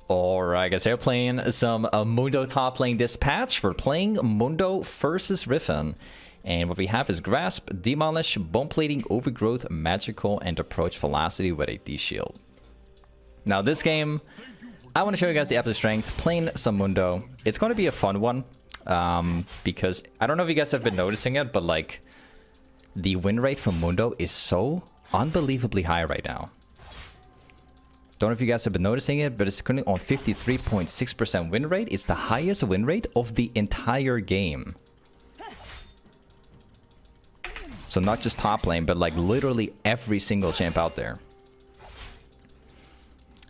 Alright guys, we're playing some Mundo top lane dispatch. We're playing Mundo versus Riven. And what we have is Grasp, Demolish, Bone Plating, Overgrowth, Magical, and Approach Velocity with a D-Shield. Now this game, I want to show you guys the absolute strength, playing some Mundo. It's going to be a fun one, because I don't know if you guys have been noticing it, but like, the win rate from Mundo is so unbelievably high right now. Don't know if you guys have been noticing it, but it's currently on 53.6% win rate. It's the highest win rate of the entire game. So not just top lane, but like literally every single champ out there.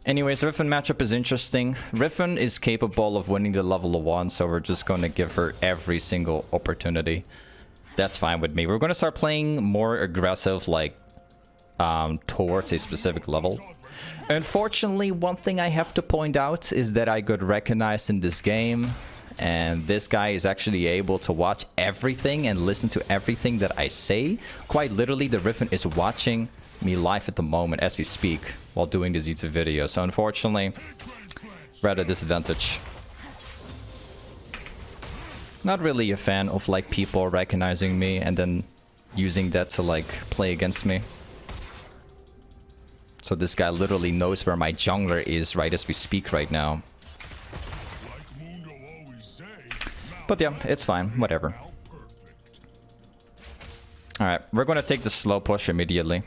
Anyways, the Riven matchup is interesting. Riven is capable of winning the level 1, so we're just going to give her every single opportunity. That's fine with me. We're going to start playing more aggressive, like, towards a specific level. Unfortunately, one thing I have to point out is that I got recognized in this game, and this guy is actually able to watch everything and listen to everything that I say. Quite literally, the Riven is watching me live at the moment as we speak while doing this YouTube video. So unfortunately, we're at a disadvantage. Not really a fan of like people recognizing me and then using that to like play against me. So this guy literally knows where my jungler is right as we speak right now. But yeah, it's fine. Whatever. Alright, we're going to take the slow push immediately.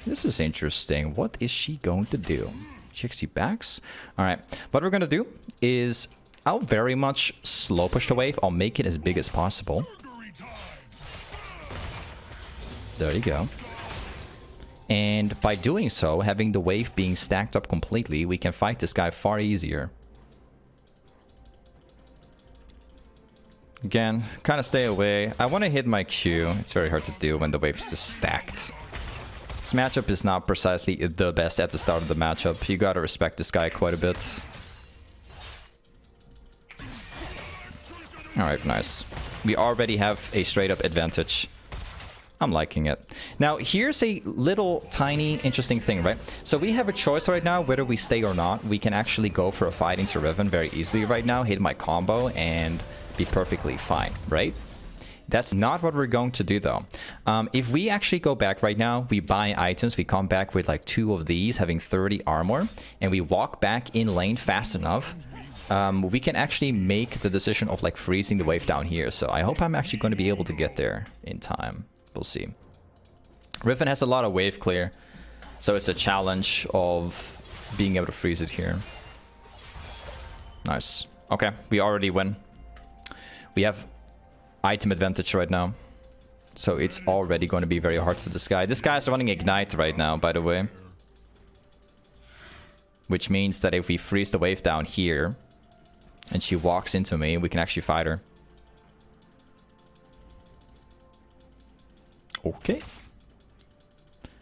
This is interesting. What is she going to do? She actually backs? Alright, what we're going to do is I'll very much slow push the wave. I'll make it as big as possible. There you go. And by doing so, having the wave being stacked up completely, we can fight this guy far easier. Again, kind of stay away. I want to hit my Q. It's very hard to do when the wave is just stacked. This matchup is not precisely the best at the start of the matchup. You gotta respect this guy quite a bit. Alright, nice. We already have a straight up advantage. I'm liking it. Now, here's a little tiny interesting thing, right? So we have a choice right now whether we stay or not. We can actually go for a fight into Riven very easily right now, hit my combo, and be perfectly fine, right? That's not what we're going to do, though. If we actually go back right now, we buy items, we come back with like 2 of these, having 30 armor, and we walk back in lane fast enough, we can actually make the decision of like freezing the wave down here. So I hope I'm actually going to be able to get there in time. We'll see. Riven has a lot of wave clear, so it's a challenge of being able to freeze it here. Nice. Okay, we already win. We have item advantage right now, so it's already going to be very hard for this guy. This guy's running Ignite right now, by the way. Which means that if we freeze the wave down here, and she walks into me, we can actually fight her. Okay.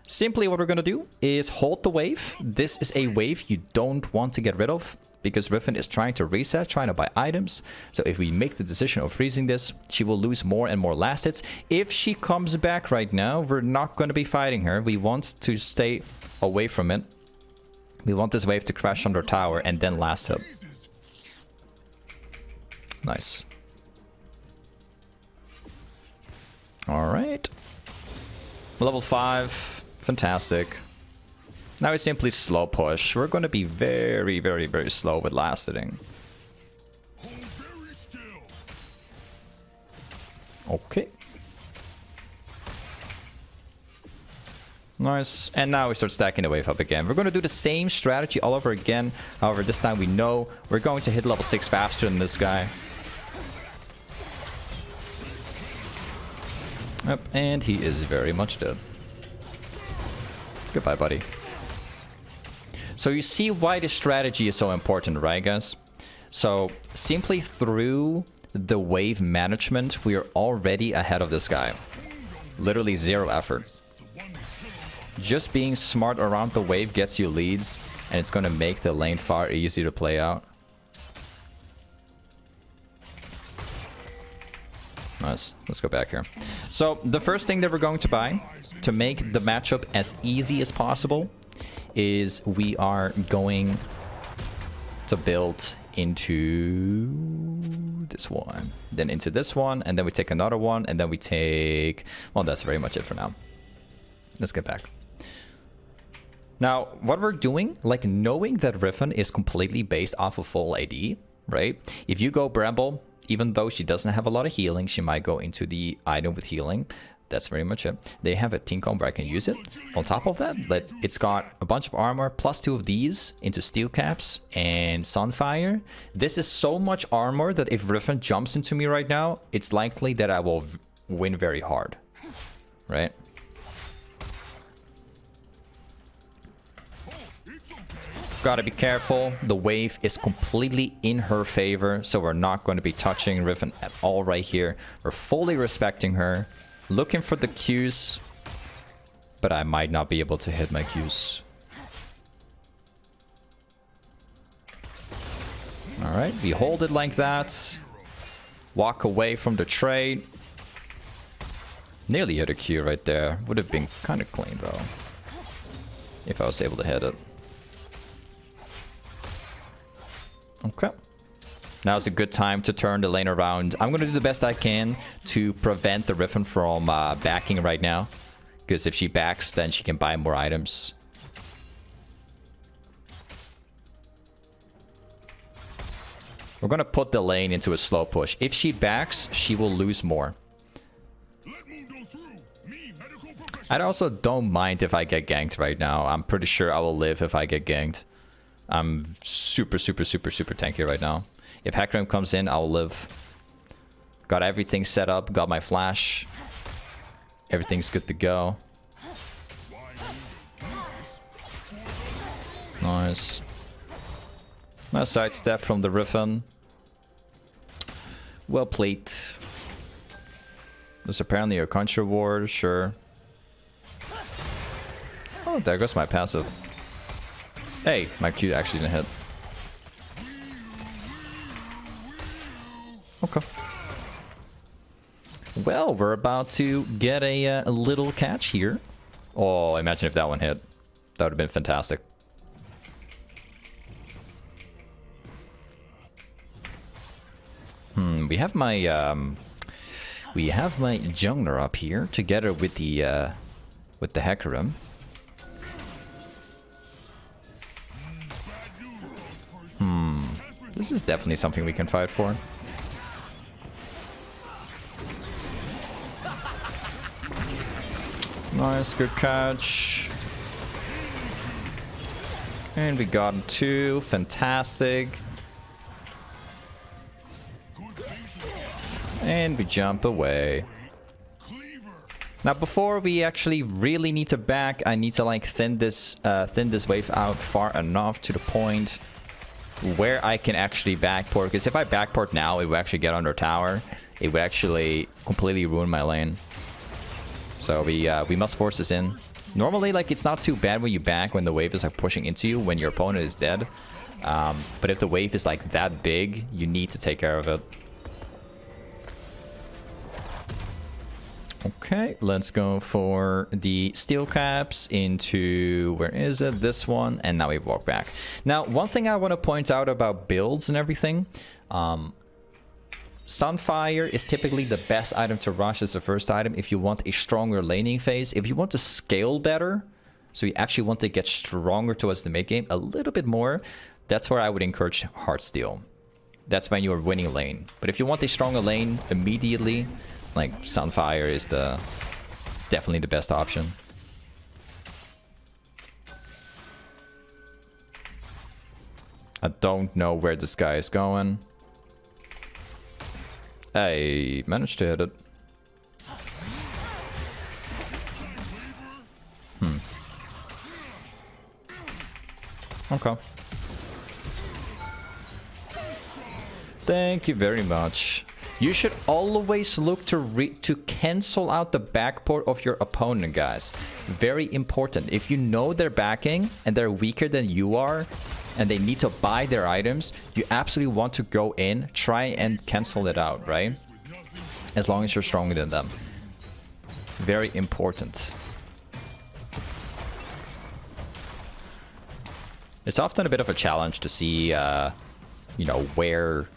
Simply what we're going to do is hold the wave. This is a wave you don't want to get rid of, because Riven is trying to reset, trying to buy items. So if we make the decision of freezing this, she will lose more and more last hits. If she comes back right now, we're not going to be fighting her. We want to stay away from it. We want this wave to crash under tower and then last hit. Nice. Alright. Level 5. Fantastic. Now we simply slow push. We're going to be very, very, very slow with last hitting. Okay. Nice. And now we start stacking the wave up again. We're going to do the same strategy all over again. However, this time we know we're going to hit level 6 faster than this guy. Yep, and he is very much dead. Goodbye, buddy. So you see why this strategy is so important, right, guys? So simply through the wave management, we are already ahead of this guy. Literally 0 effort. Just being smart around the wave gets you leads, and it's going to make the lane far easier to play out. Nice. Let's go back here. So the first thing that we're going to buy to make the matchup as easy as possible is we are going to build into this one, then into this one, and then we take another one, and then we take... Well, that's very much it for now. Let's get back. Now, what we're doing, like knowing that Riven is completely based off of full AD, right? If you go Bramble, even though she doesn't have a lot of healing, she might go into the item with healing. That's very much it. They have a Tin Comb where I can use it. On top of that, it's got a bunch of armor, plus 2 of these into steel caps and sunfire. This is so much armor that if Riven jumps into me right now, it's likely that I will win very hard, right? Gotta be careful. The wave is completely in her favor, so we're not going to be touching Riven at all right here. We're fully respecting her. Looking for the Qs, but I might not be able to hit my Qs. Alright, we hold it like that. Walk away from the trade. Nearly hit a Q right there. Would have been kind of clean though, if I was able to hit it. Okay. Now's a good time to turn the lane around. I'm going to do the best I can to prevent the Riven from backing right now. Because if she backs, then she can buy more items. We're going to put the lane into a slow push. If she backs, she will lose more. I also don't mind if I get ganked right now. I'm pretty sure I will live if I get ganked. I'm super tanky right now. If Hecarim comes in, I'll live. Got everything set up. Got my flash. Everything's good to go. Nice. Nice sidestep from the Riven. Well played. There's apparently a contra ward, sure. Oh, there goes my passive. Hey, my Q actually didn't hit. Okay. Well, we're about to get a little catch here. Oh, imagine if that one hit. That would have been fantastic. We have my jungler up here together with the Hecarim. This is definitely something we can fight for. Nice, good catch. And we got him too. Fantastic. And we jump away. Now, before we actually really need to back, I need to like thin this wave out far enough to the point where I can actually backport. Because if I backport now, it will actually get under tower. It would actually completely ruin my lane. So we must force this in. Normally, like, it's not too bad when you back when the wave is like pushing into you when your opponent is dead. But if the wave is like that big, you need to take care of it. Okay, let's go for the steel caps into, where is it? This one, and now we walk back. Now, one thing I want to point out about builds and everything, Sunfire is typically the best item to rush as the first item if you want a stronger laning phase. If you want to scale better, so you actually want to get stronger towards the mid game a little bit more, that's where I would encourage heartsteel. That's when you're winning lane. But if you want a stronger lane immediately, like Sunfire is definitely the best option. I don't know where this guy is going. I managed to hit it. Okay. Thank you very much. You should always look to cancel out the backport of your opponent, guys. Very important. If you know they're backing and they're weaker than you are, and they need to buy their items, you absolutely want to go in, try and cancel it out, right? As long as you're stronger than them. Very important. It's often a bit of a challenge to see, you know, where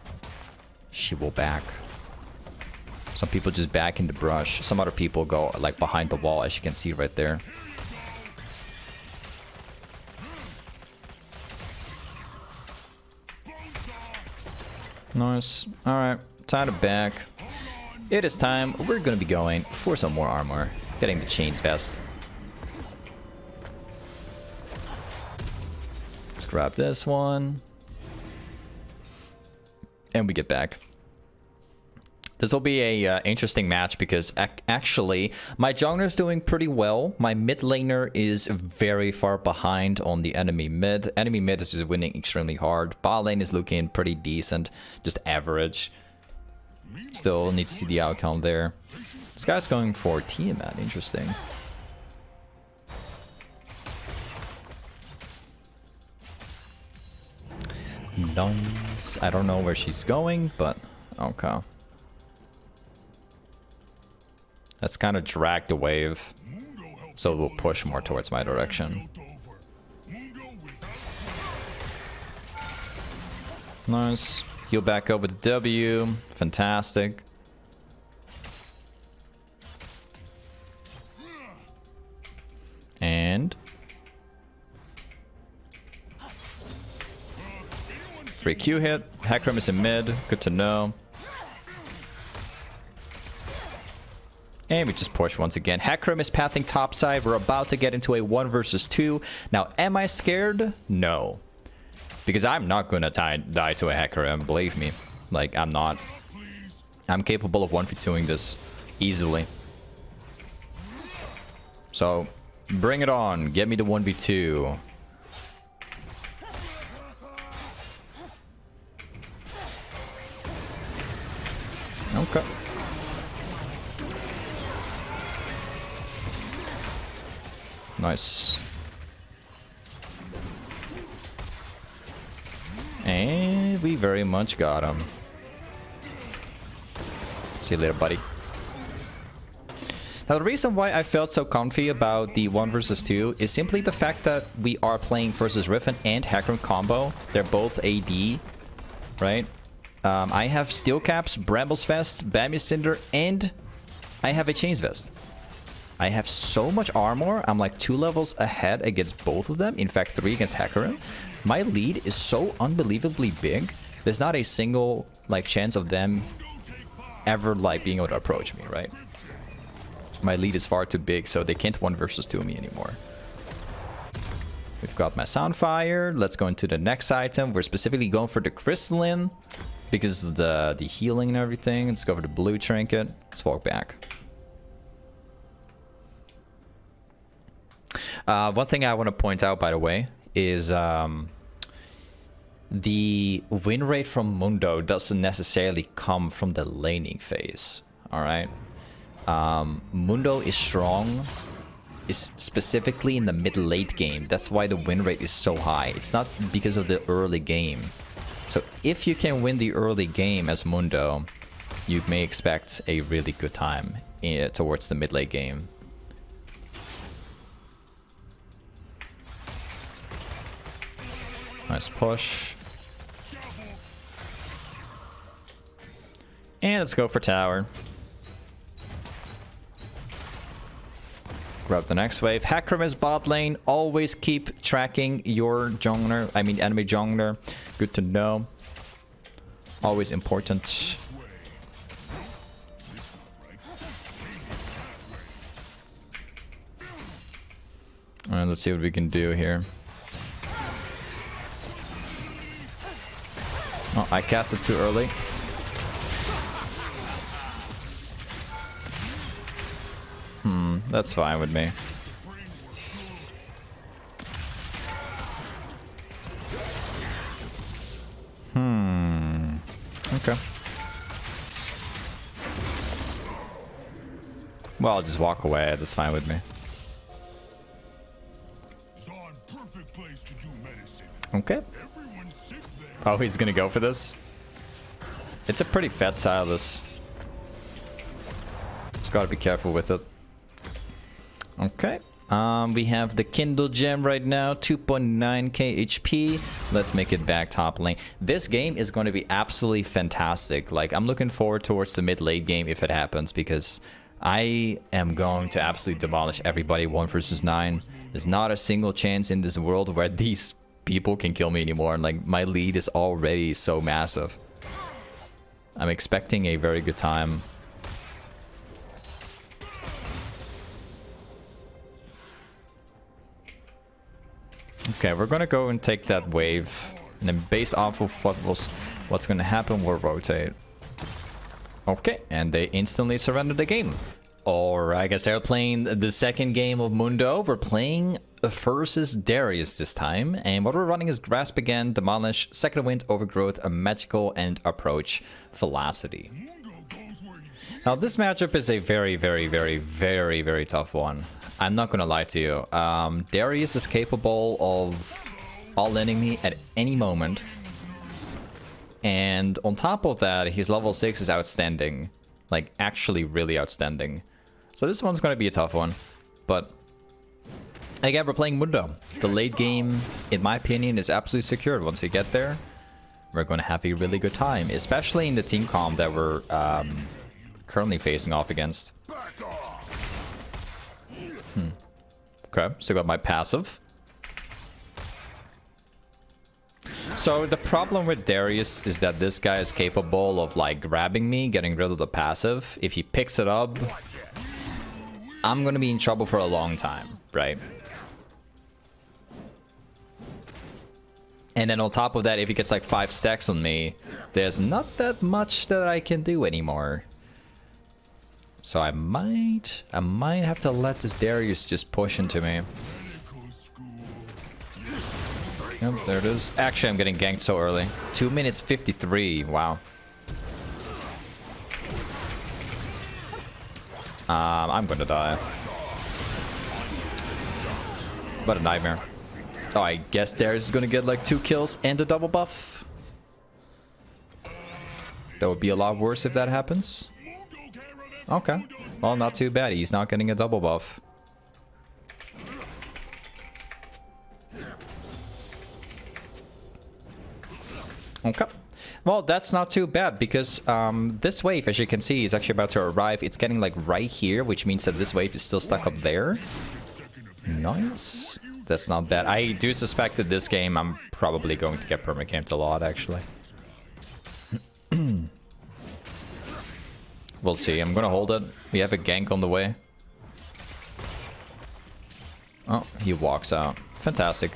she will back. Some people just back in the brush. Some other people go like behind the wall, as you can see right there. Nice. Alright, time to back. It is time. We're gonna be going for some more armor. Getting the chains vest. Let's grab this one. And we get back. This will be a interesting match because actually my jungler is doing pretty well. My mid laner is very far behind on the enemy mid. Enemy mid is just winning extremely hard. Bot lane is looking pretty decent, just average. Still need to see the outcome there. This guy's going for Tiamat, interesting. Nice. I don't know where she's going, but okay. Let's kind of drag the wave, so it will push more towards my direction. Nice. Heal back over the W. Fantastic. And free Q hit. Hecarim is in mid. Good to know. And we just push once again. Hecarim is pathing topside. We're about to get into a 1 versus 2. Now, am I scared? No. Because I'm not going to die to a Hecarim, believe me. Like, I'm not. I'm capable of 1v2ing this easily. So, bring it on. Get me the 1v2. Okay. Nice. And we very much got him. See you later, buddy. Now, the reason why I felt so comfy about the 1 versus 2 is simply the fact that we are playing versus Riven and Hecarim combo. They're both AD, right? I have Steel Caps, Brambles Vest, Bammy Cinder, and I have a Chains Vest. I have so much armor. I'm like 2 levels ahead against both of them. In fact, 3 against Hecarim. My lead is so unbelievably big. There's not a single like chance of them ever like being able to approach me, right? My lead is far too big, so they can't 1 versus 2 me anymore. We've got my sunfire. Let's go into the next item. We're specifically going for the crystalline because of the healing and everything. Let's go for the blue trinket. Let's walk back. One thing I want to point out, by the way, is the win rate from Mundo doesn't necessarily come from the laning phase. All right, Mundo is strong, is specifically in the mid-late game. That's why the win rate is so high. It's not because of the early game. So if you can win the early game as Mundo, you may expect a really good time towards the mid-late game. Nice push. And let's go for tower. Grab the next wave. Hecarim is bot lane. Always keep tracking your jungler. I mean enemy jungler. Good to know. Always important. Alright, let's see what we can do here. Oh, I cast it too early. That's fine with me. Okay. Well, I'll just walk away. That's fine with me. Okay. Oh, he's gonna go for this? It's a pretty fat style, this. Just gotta be careful with it. Okay. We have the Kindle gem right now, 2.9k HP. Let's make it back top lane. This game is going to be absolutely fantastic. Like, I'm looking forward towards the mid-late game if it happens, because I am going to absolutely demolish everybody 1 versus 9. There's not a single chance in this world where these people can kill me anymore. And like, my lead is already so massive. I'm expecting a very good time. Okay, we're gonna go and take that wave, and then based off of what's gonna happen, we'll rotate. Okay, and they instantly surrender the game. Or I guess they're playing the second game of Mundo. We're playing versus Darius this time, and what we're running is Grasp again, Demolish, Second Wind, Overgrowth, a Magical, and Approach Velocity. Now this matchup is a very, very, very, very, very tough one. I'm not gonna lie to you. Darius is capable of all-inning me at any moment. And on top of that, his level 6 is outstanding. Like, actually really outstanding. So this one's gonna be a tough one. But again, we're playing Mundo. The late game, in my opinion, is absolutely secured. Once we get there, we're gonna have a really good time. Especially in the team comp that we're currently facing off against. Okay, so got my passive. So the problem with Darius is that this guy is capable of like grabbing me, getting rid of the passive. If he picks it up, I'm gonna be in trouble for a long time, right? And then on top of that, if he gets like 5 stacks on me, there's not that much that I can do anymore. So I might have to let this Darius just push into me. Yep, there it is. Actually, I'm getting ganked so early. 2 minutes 53. Wow. I'm gonna die. What a nightmare. Oh, I guess Darius is gonna get like 2 kills and a double buff. That would be a lot worse if that happens. Okay. Well, not too bad. He's not getting a double buff. Okay. Well, that's not too bad because this wave, as you can see, is actually about to arrive. It's getting like right here, which means that this wave is still stuck up there. Nice. That's not bad. I do suspect that this game I'm probably going to get permacamped a lot, actually. We'll see. I'm gonna hold it. We have a gank on the way. Oh, he walks out. Fantastic.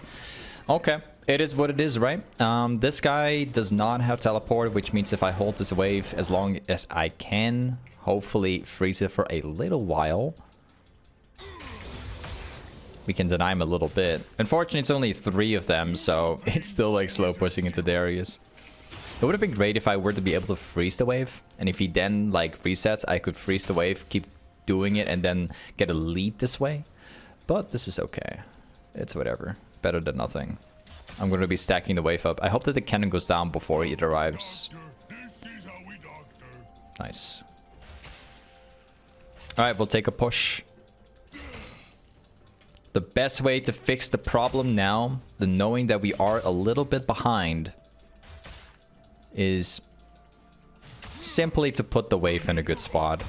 Okay. It is what it is, right? This guy does not have teleport, which means if I hold this wave as long as I can, hopefully freeze it for a little while, we can deny him a little bit. Unfortunately, it's only 3 of them, so it's still like slow pushing into Darius. It would have been great if I were to be able to freeze the wave, and if he then like resets, I could freeze the wave, keep doing it, and then get a lead this way. But this is okay. It's whatever. Better than nothing. I'm going to be stacking the wave up. I hope that the cannon goes down before it arrives. Nice. Alright, we'll take a push. The best way to fix the problem now, the knowing that we are a little bit behind, is simply to put the wave in a good spot.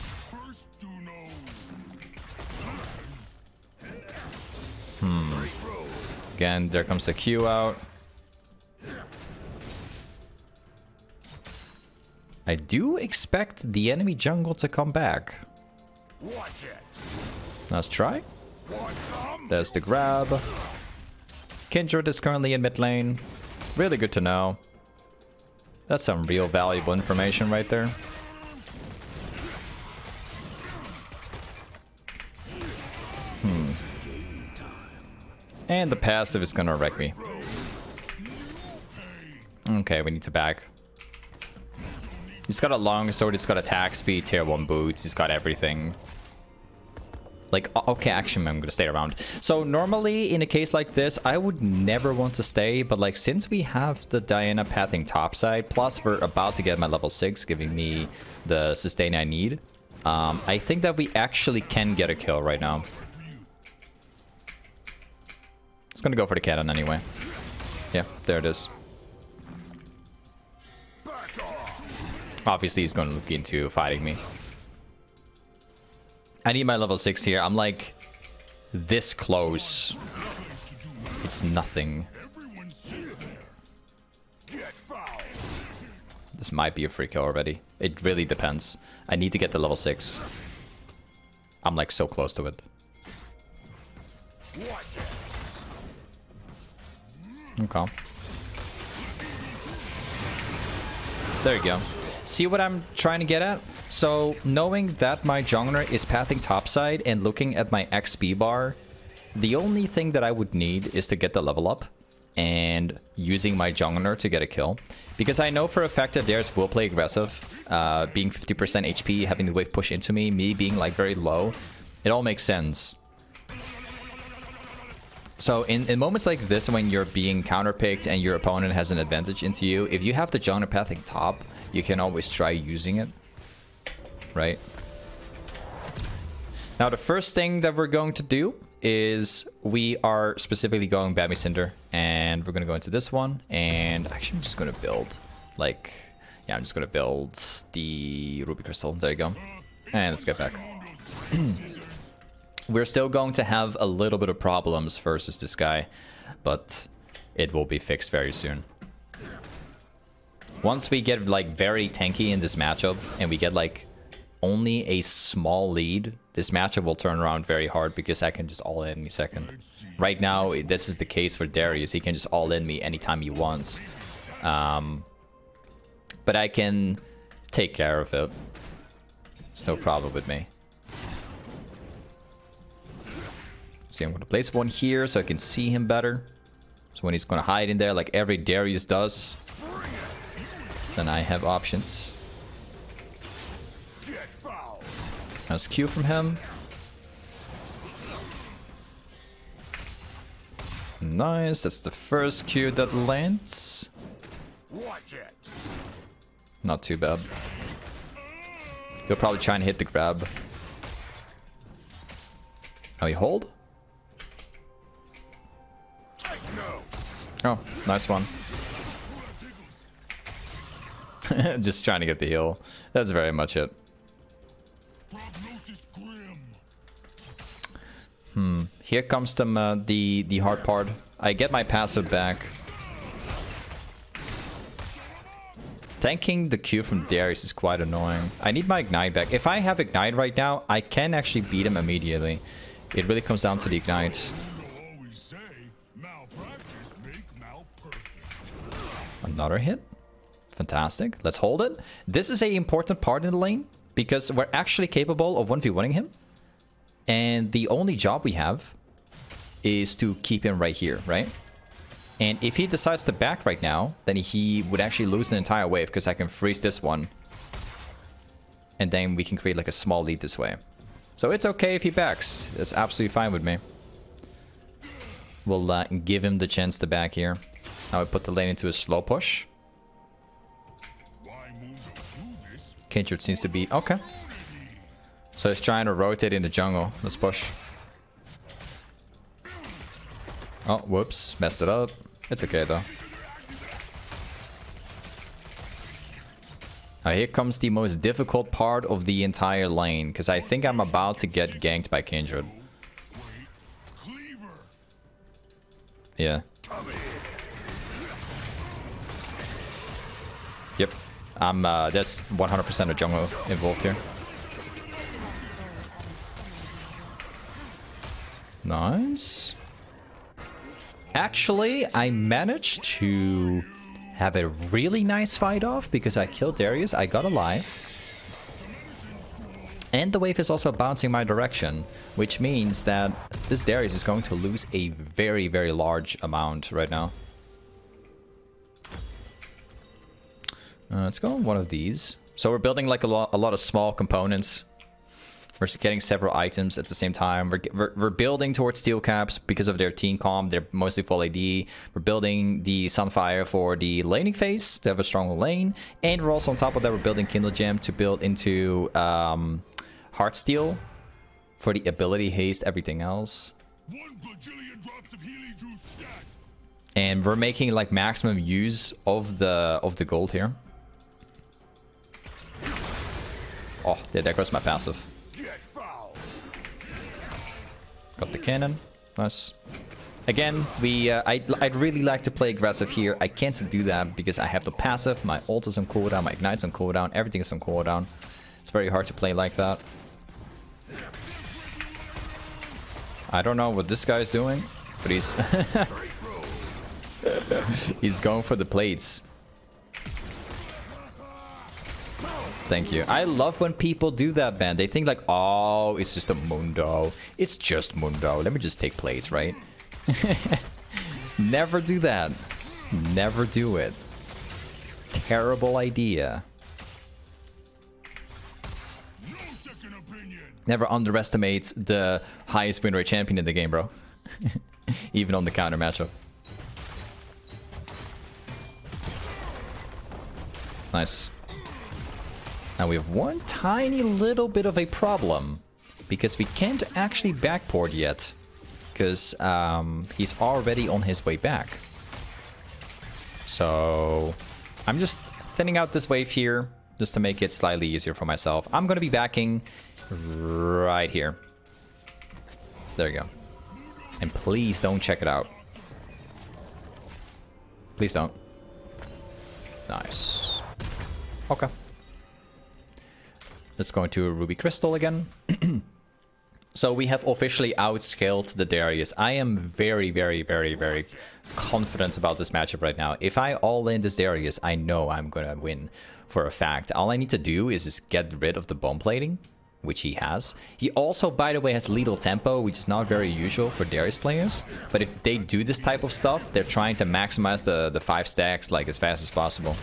Again, there comes the Q out. I do expect the enemy jungle to come back. Let's try. There's the grab. Kindred is currently in mid lane. Really good to know. That's some real valuable information right there. And the passive is gonna wreck me. Okay, we need to back. He's got a long sword, he's got attack speed, tier 1 boots, he's got everything. Like, okay, actually, I'm gonna stay around. So normally, in a case like this, I would never want to stay, but like, since we have the Diana pathing topside, plus we're about to get my level 6, giving me the sustain I need, I think that we actually can get a kill right now. gonna go for the cannon anyway. Yeah, there it is. Obviously, he's gonna look into fighting me. I need my level 6 here. I'm like this close. It's nothing. This might be a free kill already. It really depends. I need to get the level 6. I'm like so close to it. Okay. There you go. See what I'm trying to get at? So, knowing that my jungler is pathing topside and looking at my XP bar, the only thing that I would need is to get the level up and using my jungler to get a kill. Because I know for a fact that Darius will play aggressive, being 50% HP, having the wave push into me being like very low. It all makes sense. So in moments like this, when you're being counterpicked and your opponent has an advantage into you, if you have the jungler pathing top, you can always try using it. Right? Now the first thing that we're going to do is we are specifically going Bambi Cinder, and we're going to go into this one, and actually I'm just going to build like, yeah, I'm just going to build the Ruby Crystal. There you go. And let's get back. We're still going to have a little bit of problems versus this guy, but it will be fixed very soon. Once we get like very tanky in this matchup and we get like only a small lead, this matchup will turn around very hard because I can just all in any second. Right now, this is the case for Darius. He can just all in me anytime he wants. But I can take care of it. It's no problem with me. See, I'm going to place one here so I can see him better. So when he's going to hide in there like every Darius does, then I have options. Nice Q from him. Nice, that's the first Q that lands. Not too bad. He'll probably try and hit the grab. Oh, he hold? Oh, nice one. Just trying to get the heal. That's very much it. Here comes the hard part. I get my passive back. Tanking the Q from Darius is quite annoying. I need my Ignite back. If I have Ignite right now, I can actually beat him immediately. It really comes down to the Ignite. Another hit. Fantastic. Let's hold it. This is an important part in the lane because we're actually capable of 1v1ing him. And the only job we have is to keep him right here, right? And if he decides to back right now, then he would actually lose an entire wave because I can freeze this one. And then we can create like a small lead this way. So it's okay if he backs. That's absolutely fine with me. We'll give him the chance to back here. Now we put the lane into a slow push. Kindred seems to be... okay. So he's trying to rotate in the jungle. Let's push. Oh, whoops. Messed it up. It's okay, though. Now here comes the most difficult part of the entire lane. Because I think I'm about to get ganked by Kindred. Yeah. Yep. There's 100% of jungle involved here. Nice. Actually, I managed to have a really nice fight off because I killed Darius. I got alive. And the wave is also bouncing my direction, which means that this Darius is going to lose a very, very large amount right now. Let's go on one of these. So we're building like a lot of small components. We're getting several items at the same time. We're building towards steel caps because of their team comp. They're mostly full AD. We're building the sunfire for the laning phase to have a stronger lane. And we're also on top of that, we're building Kindle Gem to build into heartsteel for the ability haste, everything else. And we're making like maximum use of the gold here. Oh, there goes my passive. Got the cannon. Nice. Again, I'd really like to play aggressive here. I can't do that because I have the passive, my ult is on cooldown, my ignite's on cooldown, everything is on cooldown. It's very hard to play like that. I don't know what this guy is doing, but he's he's going for the plates. Thank you. I love when people do that, man. They think like, oh, it's just a Mundo. It's just Mundo. Let me just take plates, right? Never do that. Never do it. Terrible idea. Never underestimate the highest win rate champion in the game, bro. Even on the counter matchup. Nice. Now we have one tiny little bit of a problem. Because we can't actually backport yet. Because he's already on his way back. So I'm just thinning out this wave here. Just to make it slightly easier for myself. I'm going to be backing right here. There you go. And please don't check it out. Please don't. Nice. Okay. Let's go into Ruby Crystal again. So we have officially outscaled the Darius. I am very, very, very, very confident about this matchup right now. If I all in this Darius, I know I'm gonna win for a fact. All I need to do is just get rid of the bomb plating, which he has. He also, by the way, has lethal tempo, which is not very usual for Darius players. But if they do this type of stuff, they're trying to maximize the 5 stacks like as fast as possible.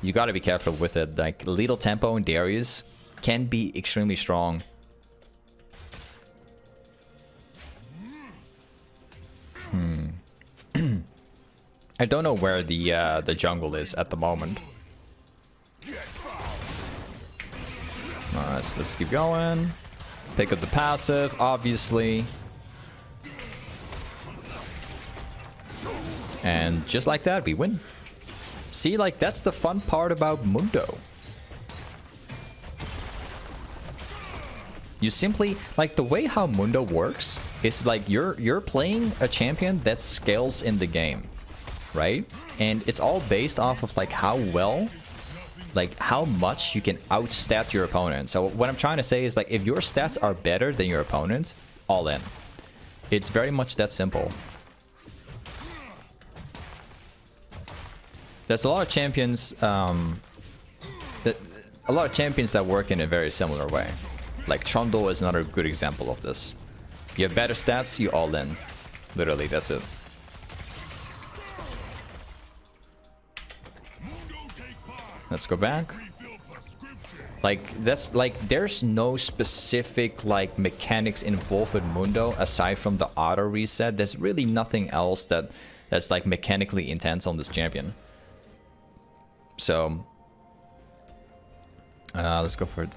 You gotta be careful with it. Like lethal tempo in Darius can be extremely strong. I don't know where the jungle is at the moment. Nice, let's keep going. Pick up the passive, obviously. And just like that, we win. See, like, that's the fun part about Mundo. You simply, like, the way how Mundo works is like you're playing a champion that scales in the game, right? And it's all based off of like how well, like how much you can outstat your opponent. So what I'm trying to say is like if your stats are better than your opponent, all in. It's very much that simple. There's a lot of champions that work in a very similar way. Like Trundle is another good example of this. You have better stats, you all in. Literally, that's it. Let's go back. Like, that's like, there's no specific like mechanics involved with Mundo aside from the auto reset. There's really nothing else that's like mechanically intense on this champion. So let's go for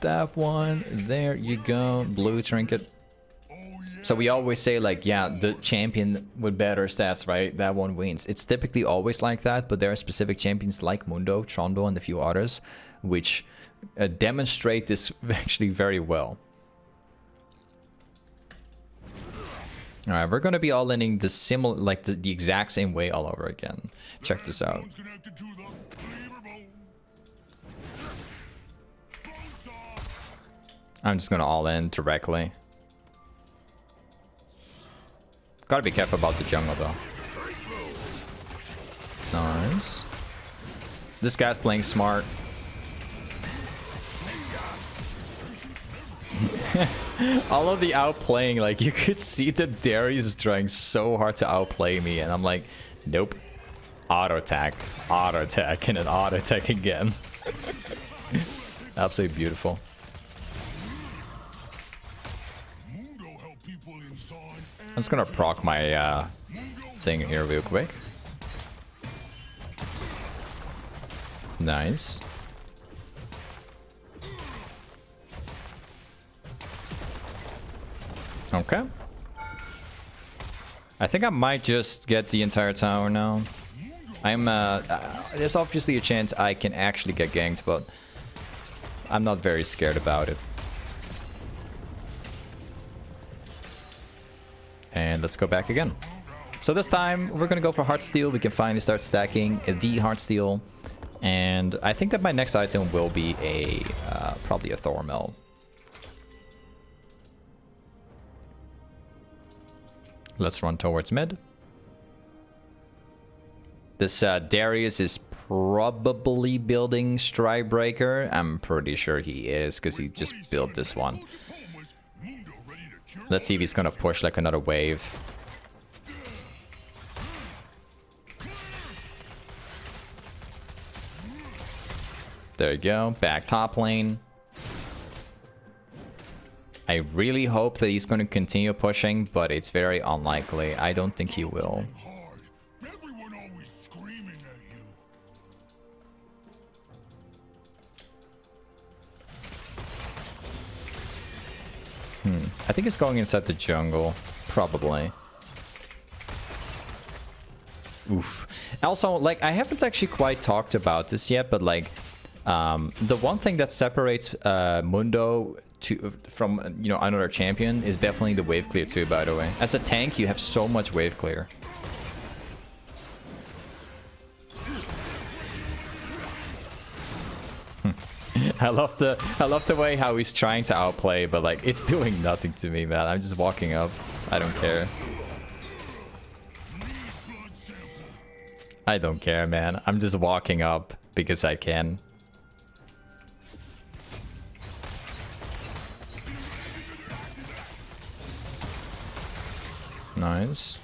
that one. There you go. Blue trinket. So we always say like, yeah, the champion with better stats, right? That one wins. It's typically always like that, but there are specific champions like Mundo, Trundle, and a few others, which demonstrate this actually very well. All right, we're gonna be all inning the similar, like the exact same way all over again. Check this out. I'm just gonna all in directly. Gotta be careful about the jungle though. Nice. This guy's playing smart. All of the outplaying, like you could see that Darius is trying so hard to outplay me, and I'm like, nope. Auto attack, and then auto attack again. Absolutely beautiful. I'm just gonna proc my thing here real quick. Nice. Okay. I think I might just get the entire tower now. I'm there's obviously a chance I can actually get ganked, but I'm not very scared about it. And let's go back again. So this time we're gonna go for heartsteel. We can finally start stacking the heartsteel, and I think that my next item will be a probably a thornmail. Let's run towards mid. This Darius is probably building Strikebreaker. I'm pretty sure he is, because he just built this one. Let's see if he's gonna push like another wave. There you go. Back top lane. I really hope that he's going to continue pushing, but it's very unlikely. I don't think he will. I think he's going inside the jungle. Probably. Oof. Also, like, I haven't actually quite talked about this yet, but like, the one thing that separates Mundo from, you know, another champion is definitely the wave clear too, by the way. As a tank, you have so much wave clear. I love the way how he's trying to outplay, but like, it's doing nothing to me, man. I'm just walking up. I don't care. I don't care, man. I'm just walking up because I can. Nice.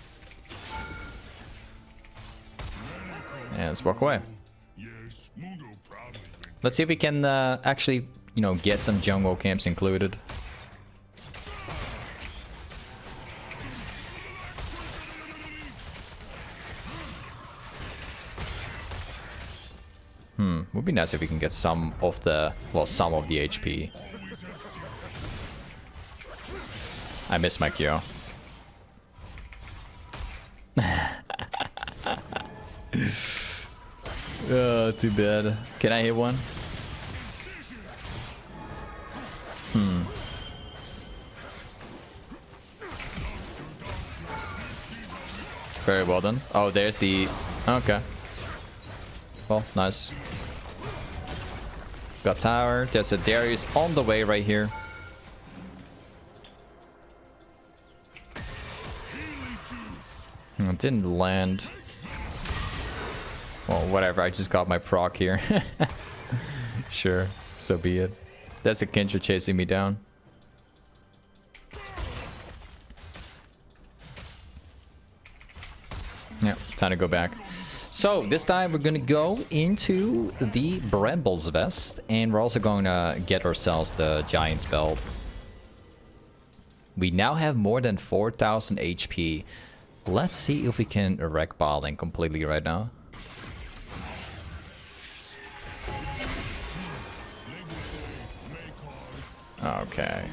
Yeah, let's walk away. Let's see if we can actually, you know, get some jungle camps included. Would be nice if we can get some of the, well, some of the HP. I missed my Q. Oh, too bad. Can I hit one? Very well done. Oh, there's the... Okay. Well, nice. Got tower. There's a Darius on the way right here. It didn't land. Well, whatever. I just got my proc here. Sure. So be it. That's a Kindred chasing me down. Yeah, time to go back. So this time we're gonna go into the Brambles vest, and we're also going to get ourselves the Giant's belt. We now have more than 4,000 HP. Let's see if we can wreck botling completely right now. Okay,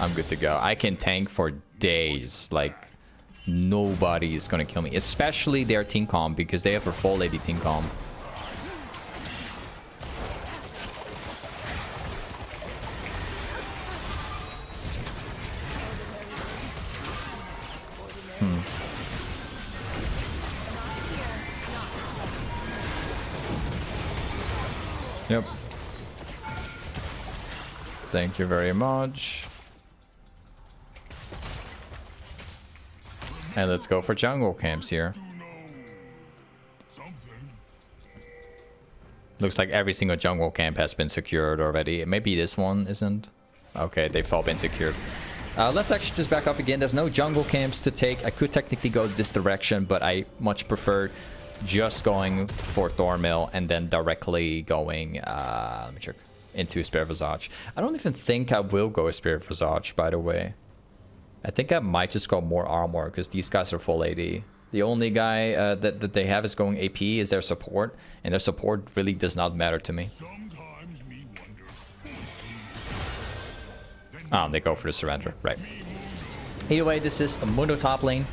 I'm good to go. I can tank for days. Like, nobody is gonna kill me, especially their team comp, because they have a full AD team comp. Yep. Thank you very much. And let's go for jungle camps here. Looks like every single jungle camp has been secured already. Maybe this one isn't. Okay, they've all been secured. Let's actually just back up again. There's no jungle camps to take. I could technically go this direction, but I much prefer just going for thornmail and then directly going let me check, into Spirit Visage. I don't even think I will go Spirit Visage, by the way. I think I might just go more armor, because these guys are full AD. The only guy that they have is going AP is their support, and their support really does not matter to me. They go for the surrender, right. Either way, this is a Mundo top lane.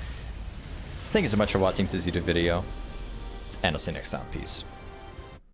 Thank you so much for watching this YouTube video, and I'll see you next time. Peace.